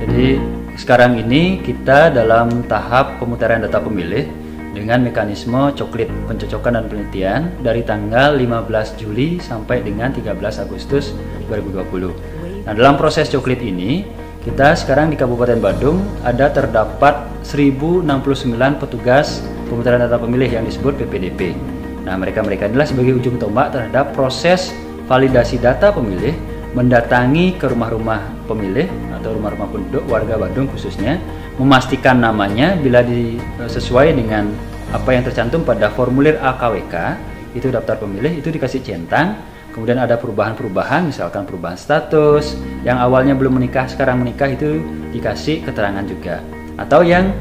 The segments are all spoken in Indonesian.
Jadi sekarang ini kita dalam tahap pemutaran data pemilih dengan mekanisme coklit pencocokan dan penelitian dari tanggal 15 Juli sampai dengan 13 Agustus 2020. Nah, dalam proses coklit ini kita sekarang di Kabupaten Badung ada terdapat 1069 petugas pemutaran data pemilih yang disebut PPDP. Nah, mereka-mereka inilah sebagai ujung tombak terhadap proses validasi data pemilih, mendatangi ke rumah-rumah pemilih atau rumah-rumah penduduk warga Badung khususnya, memastikan namanya bila sesuai dengan apa yang tercantum pada formulir AKWK, itu daftar pemilih, itu dikasih centang. Kemudian ada perubahan-perubahan, misalkan perubahan status, yang awalnya belum menikah sekarang menikah, itu dikasih keterangan juga. Atau yang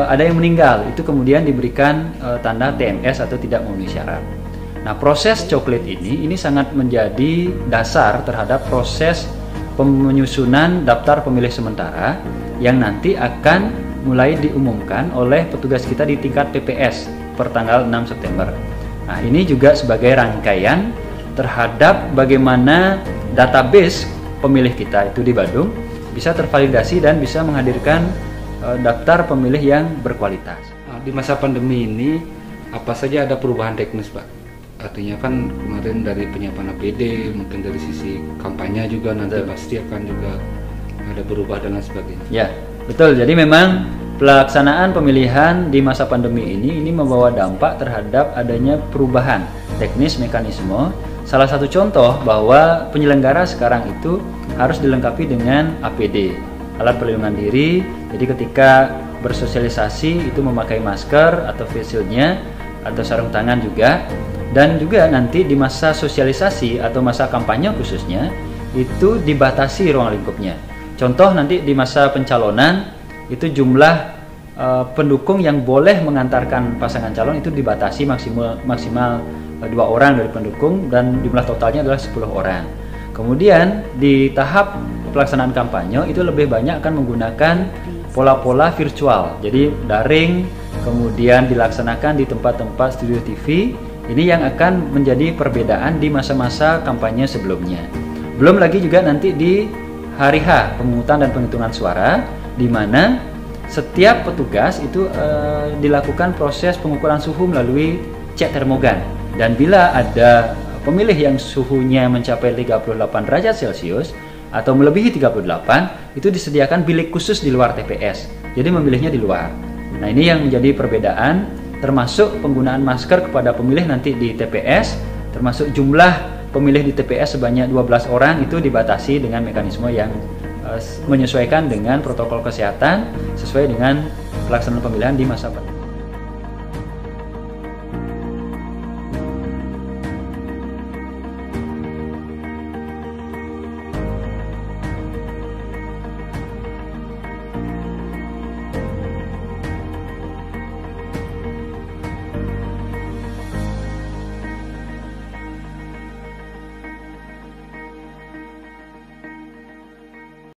ada yang meninggal, itu kemudian diberikan tanda TMS atau tidak memenuhi syarat. Nah, proses coklit ini sangat menjadi dasar terhadap proses penyusunan daftar pemilih sementara yang nanti akan mulai diumumkan oleh petugas kita di tingkat PPS per tanggal 6 September. Nah, ini juga sebagai rangkaian terhadap bagaimana database pemilih kita itu di Badung bisa tervalidasi dan bisa menghadirkan daftar pemilih yang berkualitas. Di masa pandemi ini apa saja ada perubahan teknis, Pak? Artinya kan kemarin dari penyiapan APD, mungkin dari sisi kampanye juga nanti pasti akan juga ada berubah dan lain sebagainya. Ya, betul. Jadi memang pelaksanaan pemilihan di masa pandemi ini membawa dampak terhadap adanya perubahan teknis mekanisme. Salah satu contoh bahwa penyelenggara sekarang itu harus dilengkapi dengan APD, alat perlindungan diri. Jadi ketika bersosialisasi itu memakai masker atau face shield-nya atau sarung tangan juga. Dan juga nanti di masa sosialisasi atau masa kampanye khususnya itu dibatasi ruang lingkupnya. Contoh nanti di masa pencalonan itu jumlah pendukung yang boleh mengantarkan pasangan calon itu dibatasi maksimal 2 orang dari pendukung dan jumlah totalnya adalah 10 orang. Kemudian di tahap pelaksanaan kampanye itu lebih banyak akan menggunakan pola-pola virtual. Jadi daring, kemudian dilaksanakan di tempat-tempat studio TV. Ini yang akan menjadi perbedaan di masa-masa kampanye sebelumnya. Belum lagi juga nanti di hari H pemungutan dan penghitungan suara, di mana setiap petugas itu dilakukan proses pengukuran suhu melalui cek termogan. Dan bila ada pemilih yang suhunya mencapai 38 derajat Celcius atau melebihi 38, itu disediakan bilik khusus di luar TPS. Jadi memilihnya di luar. Nah, ini yang menjadi perbedaan, termasuk penggunaan masker kepada pemilih nanti di TPS, termasuk jumlah pemilih di TPS sebanyak 12 orang itu dibatasi dengan mekanisme yang menyesuaikan dengan protokol kesehatan sesuai dengan pelaksanaan pemilihan di masa pandemi.